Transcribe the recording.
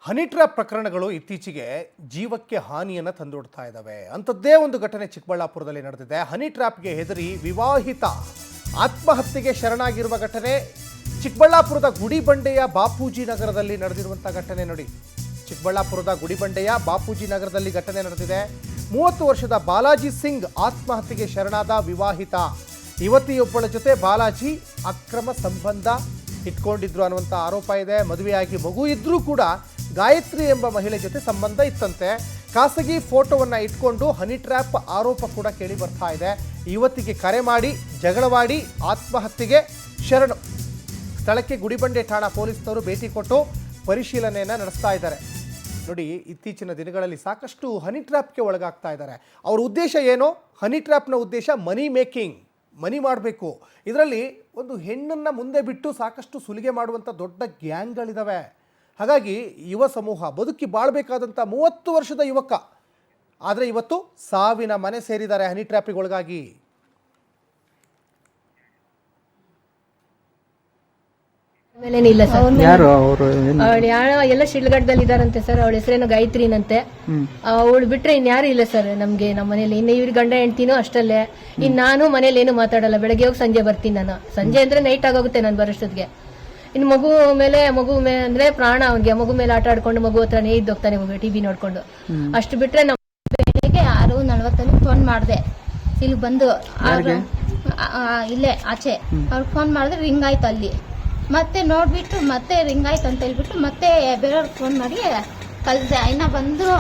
Honey trap ಪ್ರಕರಣಗಳು ಇತ್ತೀಚೆಗೆ ಜೀವಕ್ಕೆ ಹಾನಿಯನ್ನು ತಂದೊಡ್ತಾ ಇದ್ದಾವೆ. ಅಂಥದ್ದೇ ಒಂದು ಘಟನೆ ಚಿಕ್ಕಬಳ್ಳಾಪುರದಲ್ಲಿ ನಡೆದಿದೆ. ಹನಿ ಟ್ರ್ಯಾಪ್ಗೆ ಹೆದರಿ ವಿವಾಹಿತ ಆತ್ಮಹತ್ಯೆಗೆ ಶರಣಾಗಿರುವ ಘಟನೆ ಚಿಕ್ಕಬಳ್ಳಾಪುರದ ಗುಡಿಬಂಡೆಯ ಬಾಪೂಜಿ ನಗರದಲ್ಲಿ ನಡೆದಿರುವಂಥ ಘಟನೆ ನೋಡಿ. ಚಿಕ್ಕಬಳ್ಳಾಪುರದ ಗುಡಿಬಂಡೆಯ ಬಾಪೂಜಿ ನಗರದಲ್ಲಿ ಘಟನೆ ನಡೆದಿದೆ. 30 ವರ್ಷದ ಬಾಲಾಜಿ ಸಿಂಗ್ ಆತ್ಮಹತ್ಯೆಗೆ ಶರಣಾದ ವಿವಾಹಿತ ಯುವತಿಯೊಬ್ಬಳ ಜೊತೆ ಬಾಲಾಜಿ ಅಕ್ರಮ ಸಂಬಂಧ ಇಟ್ಕೊಂಡಿದ್ರು ಅನ್ನುವಂಥ ಆರೋಪ ಇದೆ. ಮದುವೆಯಾಗಿ ಮಗು ಇದ್ರೂ ಕೂಡ ಗಾಯತ್ರಿ ಎಂಬ ಮಹಿಳೆ ಜೊತೆ ಸಂಬಂಧ ಇತ್ತಂತೆ. ಖಾಸಗಿ ಫೋಟೋವನ್ನು ಇಟ್ಕೊಂಡು ಹನಿ ಟ್ರ್ಯಾಪ್ ಆರೋಪ ಕೂಡ ಕೇಳಿ ಬರ್ತಾ ಇದೆ. ಯುವತಿಗೆ ಕರೆ ಮಾಡಿ ಜಗಳವಾಡಿ ಆತ್ಮಹತ್ಯೆಗೆ ಶರಣು. ಸ್ಥಳಕ್ಕೆ ಗುಡಿಬಂಡೆ ಠಾಣಾ ಪೊಲೀಸರು ಭೇಟಿ ಕೊಟ್ಟು ಪರಿಶೀಲನೆಯನ್ನು ನಡೆಸ್ತಾ ಇದ್ದಾರೆ. ನೋಡಿ, ಇತ್ತೀಚಿನ ದಿನಗಳಲ್ಲಿ ಸಾಕಷ್ಟು ಹನಿ ಟ್ರ್ಯಾಪ್ಗೆ ಒಳಗಾಗ್ತಾ ಇದ್ದಾರೆ. ಅವ್ರ ಉದ್ದೇಶ ಏನು? ಹನಿ ಟ್ರ್ಯಾಪ್ನ ಉದ್ದೇಶ ಮನಿ ಮೇಕಿಂಗ್, ಮನಿ ಮಾಡಬೇಕು. ಇದರಲ್ಲಿ ಒಂದು ಹೆಣ್ಣನ್ನು ಮುಂದೆ ಬಿಟ್ಟು ಸಾಕಷ್ಟು ಸುಲಿಗೆ ಮಾಡುವಂಥ ದೊಡ್ಡ ಗ್ಯಾಂಗ್ಗಳಿದ್ದಾವೆ. ಹಾಗಾಗಿ ಯುವ ಸಮೂಹ ಬದುಕಿ ಬಾಳಬೇಕಾದಂಥ 30 ವರ್ಷದ ಯುವಕ ಆದರೆ ಇವತ್ತು ಸಾವಿನ ಮನೆ ಸೇರಿದ್ದಾರೆ ಹನಿ ಟ್ರ್ಯಾಪಿಗೆ ಒಳಗಾಗಿ. ಇಲ್ಲ ಸರ್, ಎಲ್ಲ ಶಿಡ್ಲಘಟ್ಟದಲ್ಲಿ ಇದಾರಂತೆ ಸರ್. ಅವಳ ಹೆಸರೇನು ಗಾಯತ್ರಿನಂತೆ. ಅವಳು ಬಿಟ್ರೆ ಇನ್ಯಾರು ಇಲ್ಲ ಸರ್ ನಮ್ಗೆ. ನಮ್ಮ ಮನೇಲಿ ಇನ್ನು ಇವ್ರ ಗಂಡ ಹೆಂಡ್ತಿನೂ ಅಷ್ಟಲ್ಲೇ. ಇನ್ನು ನಾನು ಮನೇಲಿ ಏನು ಮಾತಾಡಲ್ಲ. ಬೆಳಗ್ಗೆ ಹೋಗಿ ಸಂಜೆ ಬರ್ತೀನಿ. ನಾನು ಸಂಜೆ ಅಂದ್ರೆ ನೈಟ್ ಆಗೋಗುತ್ತೆ ನಾನು ಬರೋಷ್ಟೊತ್ತಿಗೆ. ಇನ್ನು ಮಗು ಅಂದ್ರೆ ಪ್ರಾಣ ಅವ್ನಿಗೆ. ಮಗು ಮೇಲೆ ಆಟ ಆಡ್ಕೊಂಡು ಮಗು ಹತ್ರನೇ ಇದ್ದೋಗ್ತಾನೆ ಟಿವಿ ನೋಡ್ಕೊಂಡು. ಅಷ್ಟು ಬಿಟ್ರೆ ನಮ್ಮ ಬೆಳಿಗ್ಗೆ 6:40 ಫೋನ್ ಮಾಡಿದೆ. ಇಲ್ಲಿ ಬಂದು ಇಲ್ಲೇ ಆಚೆ ಅವ್ರಿಗೆ ಫೋನ್ ಮಾಡಿದ್ರೆ ರಿಂಗ್ ಆಯ್ತು. ಅಲ್ಲಿ ಮತ್ತೆ ನೋಡ್ಬಿಟ್ಟು ಮತ್ತೆ ರಿಂಗ್ ಆಯ್ತು ಅಂತ ಹೇಳ್ಬಿಟ್ಟು ಮತ್ತೆ ಬೇರೆಯವ್ರಿಗೆ ಫೋನ್ ಮಾಡಿ ಕಳ್ದೆ. ಇನ್ನ ಬಂದ್ರು.